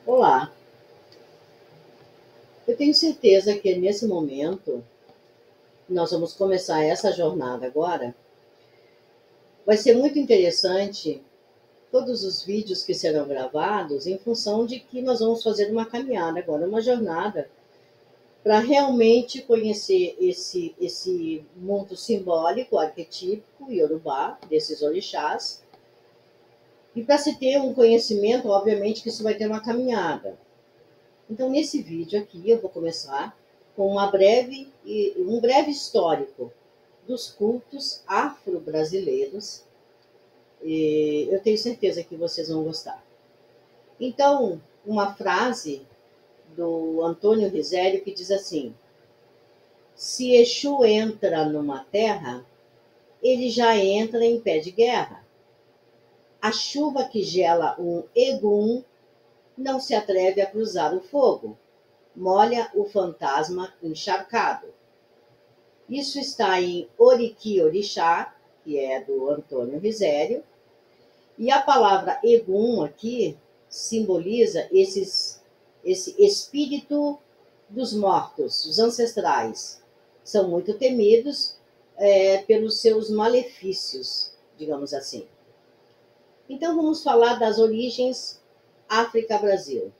Olá, eu tenho certeza que nesse momento nós vamos começar essa jornada agora. Vai ser muito interessante todos os vídeos que serão gravados em função de que nós vamos fazer uma caminhada agora, uma jornada para realmente conhecer esse mundo simbólico, arquetípico, iorubá, desses orixás. E para se ter um conhecimento, obviamente que isso vai ter uma caminhada. Então, nesse vídeo aqui, eu vou começar com um breve histórico dos cultos afro-brasileiros. E eu tenho certeza que vocês vão gostar. Então, uma frase do Antônio Risério que diz assim: se Exu entra numa terra, ele já entra em pé de guerra. A chuva que gela um egum não se atreve a cruzar o fogo, molha o fantasma encharcado. Isso está em Oriki Orixá, que é do Antônio Risério, e a palavra Egum aqui simboliza esse espírito dos mortos, os ancestrais. São muito temidos pelos seus malefícios, digamos assim. Então vamos falar das origens África-Brasil.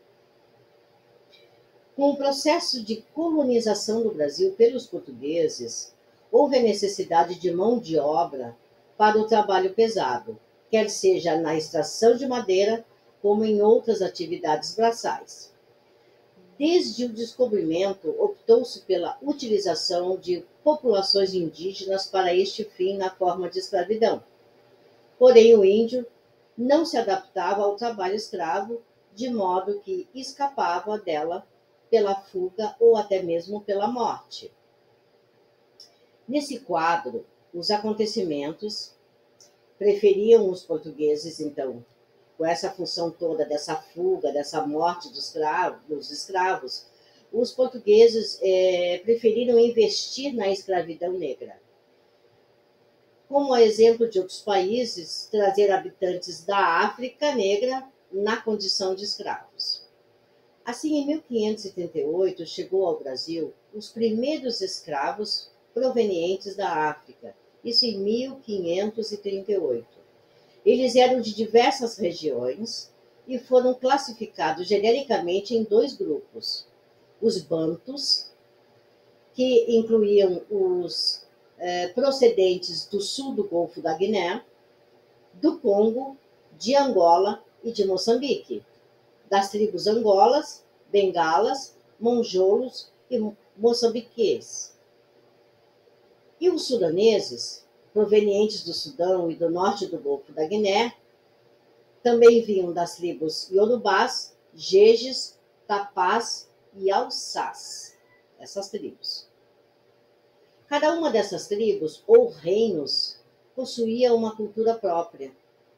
Com o processo de colonização do Brasil pelos portugueses, houve a necessidade de mão de obra para o trabalho pesado, quer seja na extração de madeira, como em outras atividades braçais. Desde o descobrimento, optou-se pela utilização de populações indígenas para este fim na forma de escravidão. Porém, o índio não se adaptava ao trabalho escravo, de modo que escapava dela pela fuga ou até mesmo pela morte. Nesse quadro, os acontecimentos preferiam os portugueses, então, com essa função toda dessa fuga, dessa morte dos escravos, os portugueses preferiram investir na escravidão negra. Como exemplo de outros países, trazer habitantes da África negra na condição de escravos. Assim, em 1538, chegou ao Brasil os primeiros escravos provenientes da África, isso em 1538. Eles eram de diversas regiões e foram classificados genericamente em dois grupos: os bantus, que incluíam os procedentes do sul do Golfo da Guiné, do Congo, de Angola e de Moçambique, das tribos angolas, bengalas, monjolos e moçambiquês. E os sudaneses, provenientes do Sudão e do norte do Golfo da Guiné, também vinham das tribos iorubás, jejes, tapás e alçás. Essas tribos. Cada uma dessas tribos ou reinos possuía uma cultura própria,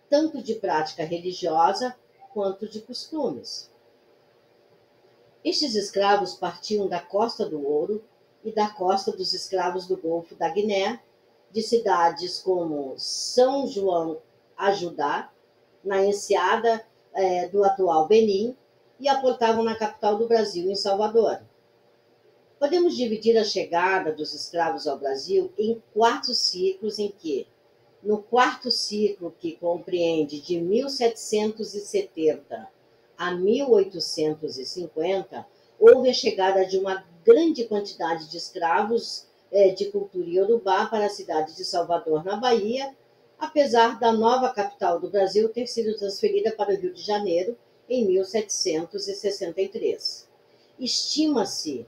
tanto de prática religiosa quanto de costumes. Estes escravos partiam da Costa do Ouro e da costa dos escravos do Golfo da Guiné, de cidades como São João Ajudá, na enseada do atual Benim, e aportavam na capital do Brasil, em Salvador. Podemos dividir a chegada dos escravos ao Brasil em 4 ciclos em que, no quarto ciclo, que compreende de 1770 a 1850, houve a chegada de uma grande quantidade de escravos de cultura iorubá para a cidade de Salvador, na Bahia, apesar da nova capital do Brasil ter sido transferida para o Rio de Janeiro em 1763. Estima-se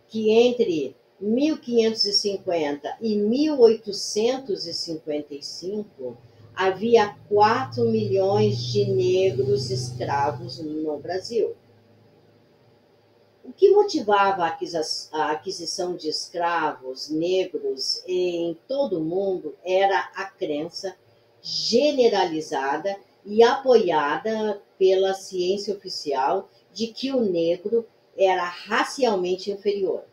que entre 1550 e 1855 havia 4 milhões de negros escravos no Brasil. O que motivava a aquisição de escravos negros em todo o mundo era a crença generalizada e apoiada pela ciência oficial de que o negro era racialmente inferior.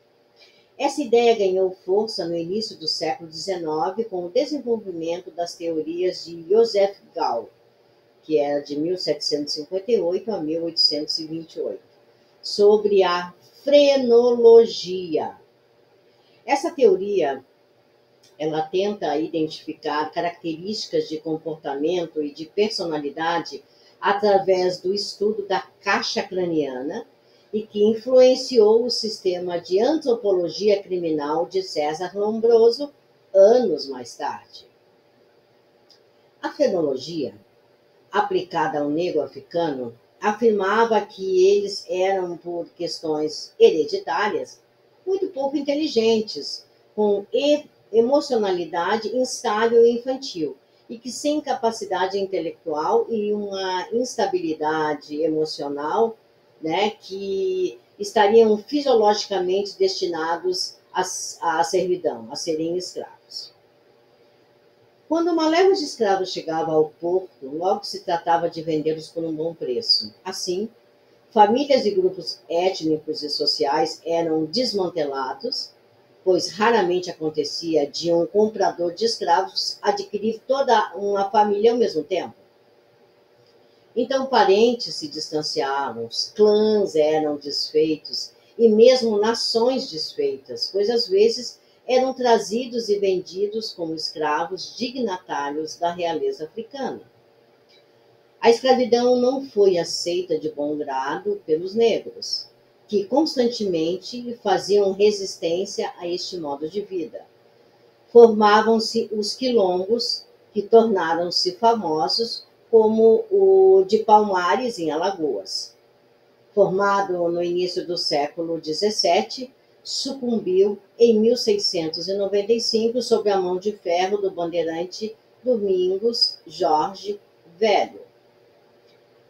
Essa ideia ganhou força no início do século XIX com o desenvolvimento das teorias de Joseph Gall, que era de 1758 a 1828, sobre a frenologia. Essa teoria, ela tenta identificar características de comportamento e de personalidade através do estudo da caixa craniana e que influenciou o sistema de antropologia criminal de César Lombroso anos mais tarde. A frenologia, aplicada ao negro africano, afirmava que eles eram, por questões hereditárias, muito pouco inteligentes, com emocionalidade instável e infantil, e que sem capacidade intelectual e uma instabilidade emocional, né, que estariam fisiologicamente destinados à servidão, a serem escravos. Quando uma leva de escravos chegava ao porto, logo se tratava de vendê-los por um bom preço. Assim, famílias e grupos étnicos e sociais eram desmantelados, pois raramente acontecia de um comprador de escravos adquirir toda uma família ao mesmo tempo. Então, parentes se distanciavam, os clãs eram desfeitos e mesmo nações desfeitas, pois às vezes eram trazidos e vendidos como escravos dignatários da realeza africana. A escravidão não foi aceita de bom grado pelos negros, que constantemente faziam resistência a este modo de vida. Formavam-se os quilombos, que tornaram-se famosos, como o de Palmares, em Alagoas. Formado no início do século XVII, sucumbiu em 1695 sob a mão de ferro do bandeirante Domingos Jorge Velho.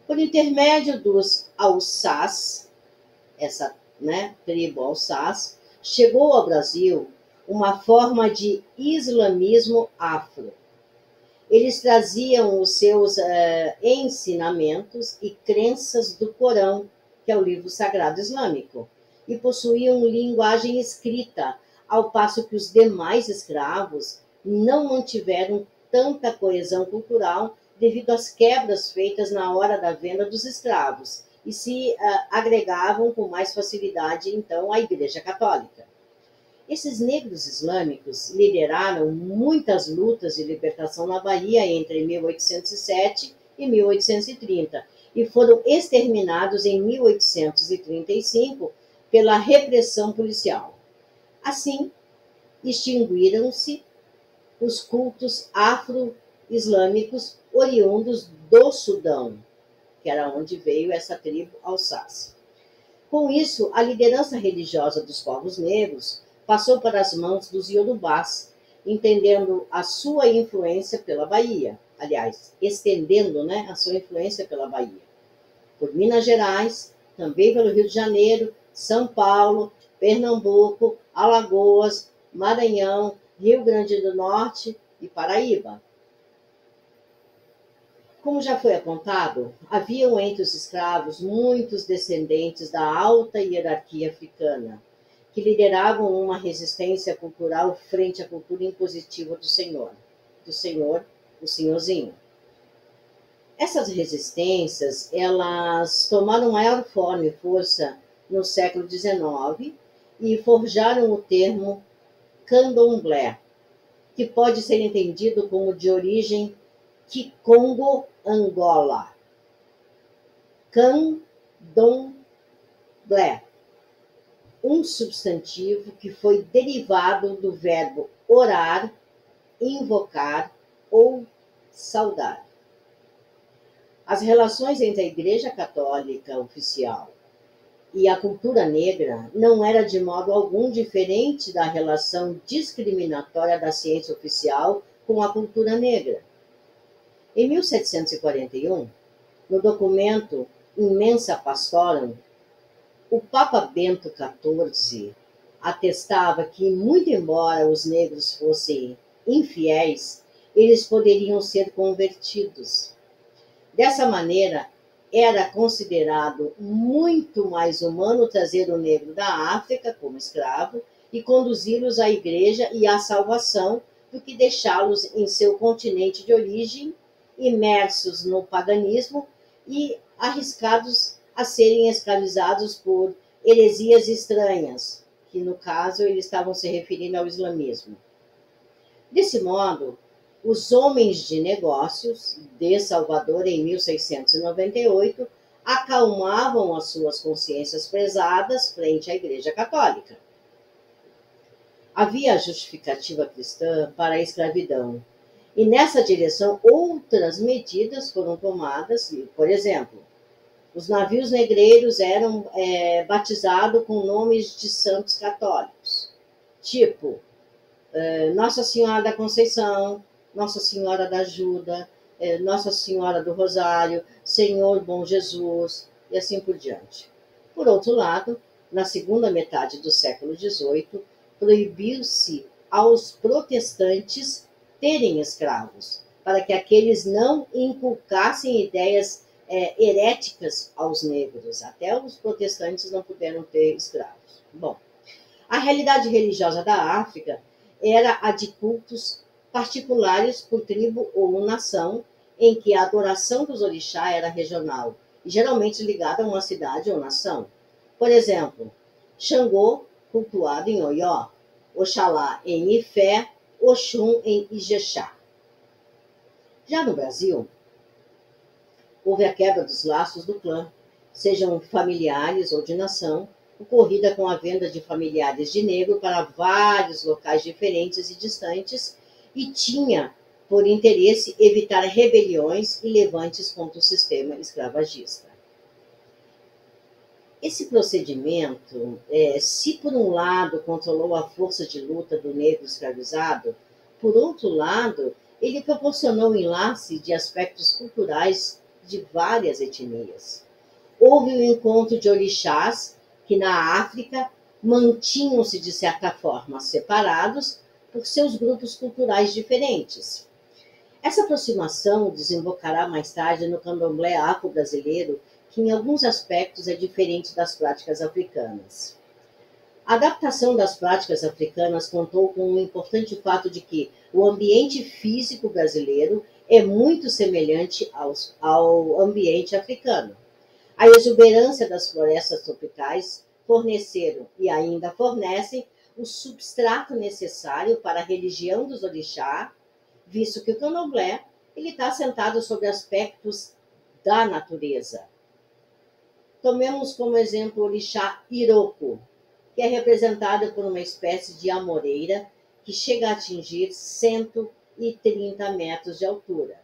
Por intermédio dos Alçás, essa tribo Alçás, chegou ao Brasil uma forma de islamismo afro. Eles traziam os seus ensinamentos e crenças do Corão, que é o livro sagrado islâmico, e possuíam linguagem escrita, ao passo que os demais escravos não mantiveram tanta coesão cultural devido às quebras feitas na hora da venda dos escravos, e se agregavam com mais facilidade, então, à Igreja Católica. Esses negros islâmicos lideraram muitas lutas de libertação na Bahia entre 1807 e 1830 e foram exterminados em 1835 pela repressão policial. Assim, extinguiram-se os cultos afro-islâmicos oriundos do Sudão, que era onde veio essa tribo Alçás. Com isso, a liderança religiosa dos povos negros passou para as mãos dos iorubás, entendendo a sua influência pela Bahia. Aliás, estendendo a sua influência pela Bahia. Por Minas Gerais, também pelo Rio de Janeiro, São Paulo, Pernambuco, Alagoas, Maranhão, Rio Grande do Norte e Paraíba. Como já foi apontado, haviam entre os escravos muitos descendentes da alta hierarquia africana, que lideravam uma resistência cultural frente à cultura impositiva do senhor, o senhorzinho. Essas resistências, elas tomaram maior forma e força no século XIX e forjaram o termo candomblé, que pode ser entendido como de origem Kikongo-Angola. Candomblé, um substantivo que foi derivado do verbo orar, invocar ou saudar. As relações entre a Igreja Católica oficial e a cultura negra não era de modo algum diferente da relação discriminatória da ciência oficial com a cultura negra. Em 1741, no documento Immensa Pastorum, o Papa Bento XIV atestava que, muito embora os negros fossem infiéis, eles poderiam ser convertidos. Dessa maneira, era considerado muito mais humano trazer o negro da África como escravo e conduzi-los à igreja e à salvação do que deixá-los em seu continente de origem imersos no paganismo e arriscados a serem escravizados por heresias estranhas, que no caso eles estavam se referindo ao islamismo. Desse modo, os homens de negócios de Salvador, em 1698, acalmavam as suas consciências pesadas frente à Igreja Católica. Havia justificativa cristã para a escravidão, e nessa direção outras medidas foram tomadas, por exemplo, os navios negreiros eram batizados com nomes de santos católicos, tipo Nossa Senhora da Conceição, Nossa Senhora da Ajuda, Nossa Senhora do Rosário, Senhor Bom Jesus, e assim por diante. Por outro lado, na segunda metade do século XVIII, proibiu-se aos protestantes terem escravos, para que aqueles não inculcassem ideias heréticas aos negros. Até os protestantes não puderam ter escravos. Bom, a realidade religiosa da África era a de cultos particulares por tribo ou nação, em que a adoração dos orixás era regional, e geralmente ligada a uma cidade ou nação. Por exemplo, Xangô, cultuado em Oió, Oxalá em Ifé, Oxum em Ijexá. Já no Brasil, houve a quebra dos laços do clã, sejam familiares ou de nação, ocorrida com a venda de familiares de negro para vários locais diferentes e distantes, e tinha por interesse evitar rebeliões e levantes contra o sistema escravagista. Esse procedimento, se por um lado controlou a força de luta do negro escravizado, por outro lado, ele proporcionou o enlace de aspectos culturais de várias etnias. Houve o encontro de orixás que na África mantinham-se de certa forma separados por seus grupos culturais diferentes. Essa aproximação desembocará mais tarde no candomblé afro-brasileiro, que em alguns aspectos é diferente das práticas africanas. A adaptação das práticas africanas contou com o importante fato de que o ambiente físico brasileiro é muito semelhante ao ambiente africano. A exuberância das florestas tropicais forneceram e ainda fornecem o substrato necessário para a religião dos orixás, visto que o candomblé está assentado sobre aspectos da natureza. Tomemos como exemplo o orixá Iroko, que é representado por uma espécie de amoreira que chega a atingir 130 metros de altura.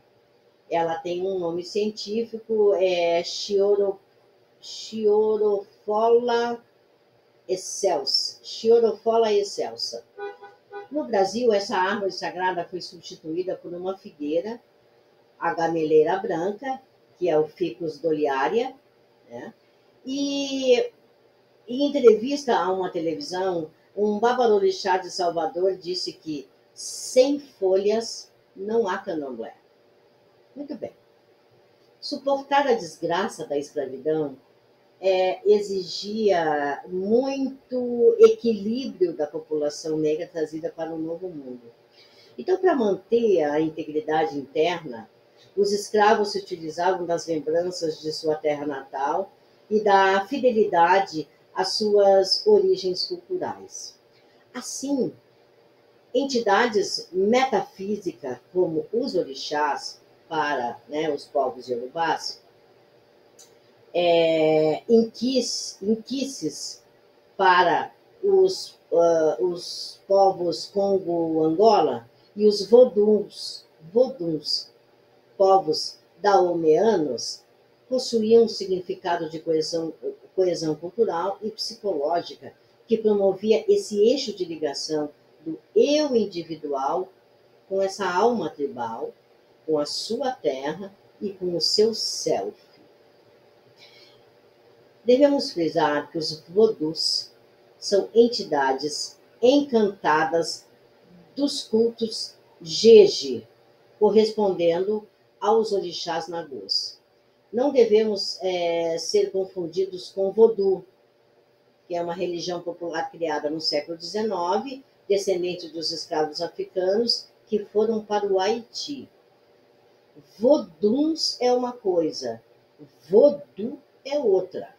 Ela tem um nome científico, Chiorofolla excelsa. Chiorofolla excelsa. No Brasil, essa árvore sagrada foi substituída por uma figueira, a gameleira branca, que é o Ficus doliaria, né? E em entrevista a uma televisão, um babalorixá de Salvador disse que sem folhas não há candomblé. Muito bem. Suportar a desgraça da escravidão exigia muito equilíbrio da população negra trazida para o novo mundo. Então, para manter a integridade interna, os escravos se utilizavam das lembranças de sua terra natal e da fidelidade às suas origens culturais. Assim, entidades metafísicas como os orixás para os povos iorubás, inquices para os povos Congo-Angola e os voduns, povos daomeanos, possuíam um significado de coesão cultural e psicológica que promovia esse eixo de ligação do eu individual com essa alma tribal, com a sua terra e com o seu self. Devemos frisar que os vodus são entidades encantadas dos cultos Jeje, correspondendo aos orixás nagôs. Não devemos ser confundidos com Vodú, que é uma religião popular criada no século XIX, descendente dos escravos africanos que foram para o Haiti. Voduns é uma coisa, voodoo é outra.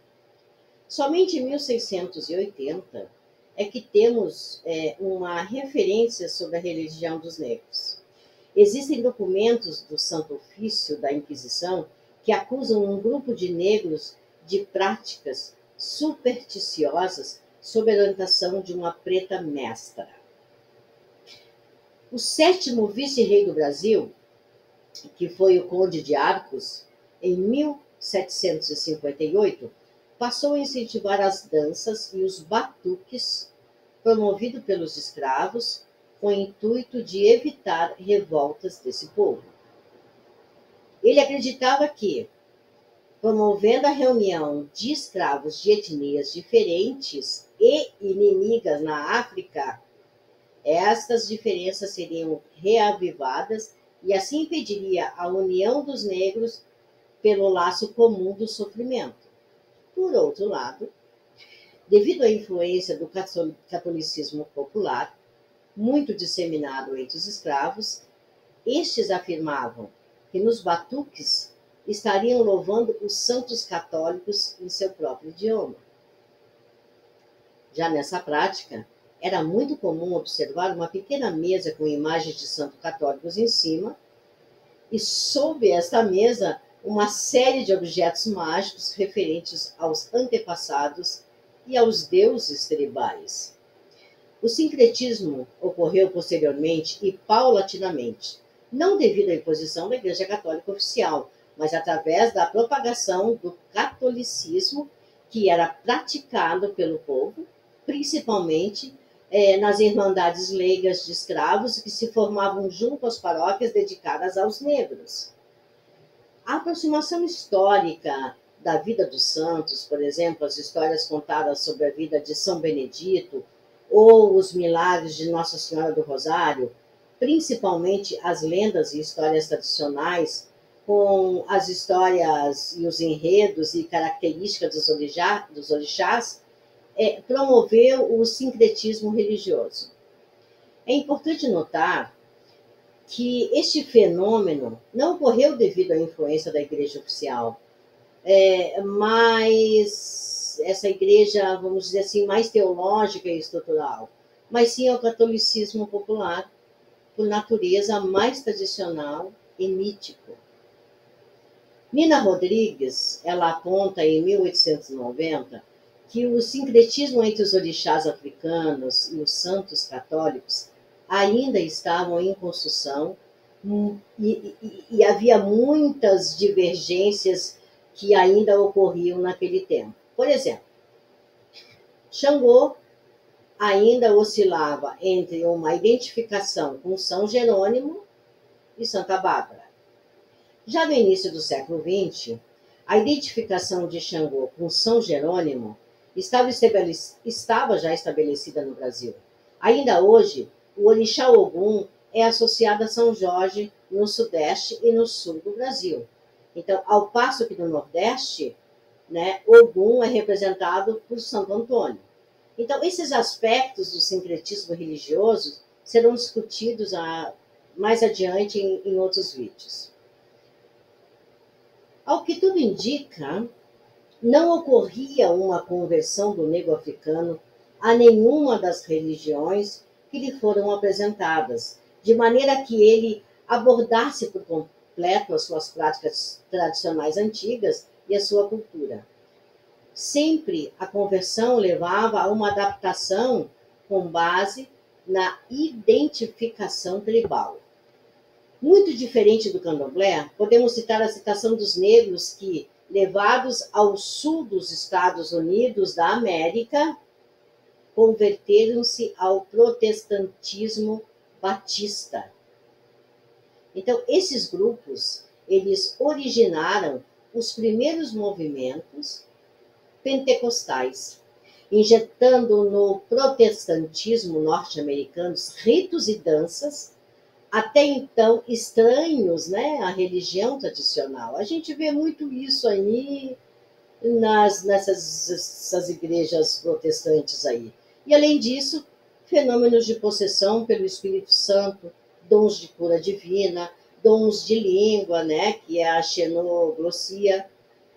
Somente em 1680 é que temos uma referência sobre a religião dos negros. Existem documentos do Santo Ofício da Inquisição que acusam um grupo de negros de práticas supersticiosas sob a orientação de uma preta mestra. O sétimo vice-rei do Brasil, que foi o Conde de Arcos, em 1758, passou a incentivar as danças e os batuques promovido pelos escravos com o intuito de evitar revoltas desse povo. Ele acreditava que, promovendo a reunião de escravos de etnias diferentes e inimigas na África, estas diferenças seriam reavivadas e assim impediria a união dos negros pelo laço comum do sofrimento. Por outro lado, devido à influência do catolicismo popular, muito disseminado entre os escravos, estes afirmavam que nos batuques estariam louvando os santos católicos em seu próprio idioma. Já nessa prática, era muito comum observar uma pequena mesa com imagens de santos católicos em cima e, sob esta mesa, uma série de objetos mágicos referentes aos antepassados e aos deuses tribais. O sincretismo ocorreu posteriormente e paulatinamente, não devido à imposição da Igreja Católica oficial, mas através da propagação do catolicismo que era praticado pelo povo, principalmente nas irmandades leigas de escravos que se formavam junto às paróquias dedicadas aos negros. A aproximação histórica da vida dos santos, por exemplo, as histórias contadas sobre a vida de São Benedito ou os milagres de Nossa Senhora do Rosário, principalmente as lendas e histórias tradicionais, com as histórias e os enredos e características dos orixás, promoveu o sincretismo religioso. É importante notar que este fenômeno não ocorreu devido à influência da igreja oficial, mas essa igreja, vamos dizer assim, mais teológica e estrutural, mas sim ao catolicismo popular, por natureza mais tradicional e mítico. Nina Rodrigues, ela aponta em 1890 que o sincretismo entre os orixás africanos e os santos católicos ainda estavam em construção e havia muitas divergências que ainda ocorriam naquele tempo. Por exemplo, Xangô ainda oscilava entre uma identificação com São Jerônimo e Santa Bárbara. Já no início do século XX, a identificação de Xangô com São Jerônimo estava já estabelecida no Brasil. Ainda hoje, o orixá Ogum é associado a São Jorge no Sudeste e no Sul do Brasil. Então, ao passo que no Nordeste, Ogum é representado por Santo Antônio. Então, esses aspectos do sincretismo religioso serão discutidos mais adiante em outros vídeos. Ao que tudo indica, não ocorria uma conversão do negro africano a nenhuma das religiões que lhe foram apresentadas, de maneira que ele abordasse por completo as suas práticas tradicionais antigas e a sua cultura. Sempre a conversão levava a uma adaptação com base na identificação tribal. Muito diferente do candomblé, podemos citar a citação dos negros que, levados ao sul dos Estados Unidos da América, converteram-se ao protestantismo batista. Então, esses grupos, eles originaram os primeiros movimentos pentecostais, injetando no protestantismo norte-americano ritos e danças até então estranhos, à religião tradicional. A gente vê muito isso aí nessas igrejas protestantes aí. E, além disso, fenômenos de possessão pelo Espírito Santo, dons de cura divina, dons de língua, né, que é a xenoglossia.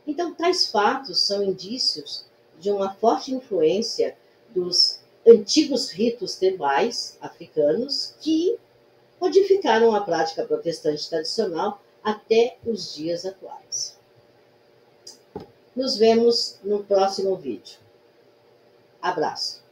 Então, tais fatos são indícios de uma forte influência dos antigos ritos tribais africanos que modificaram a prática protestante tradicional até os dias atuais. Nos vemos no próximo vídeo. Abraço!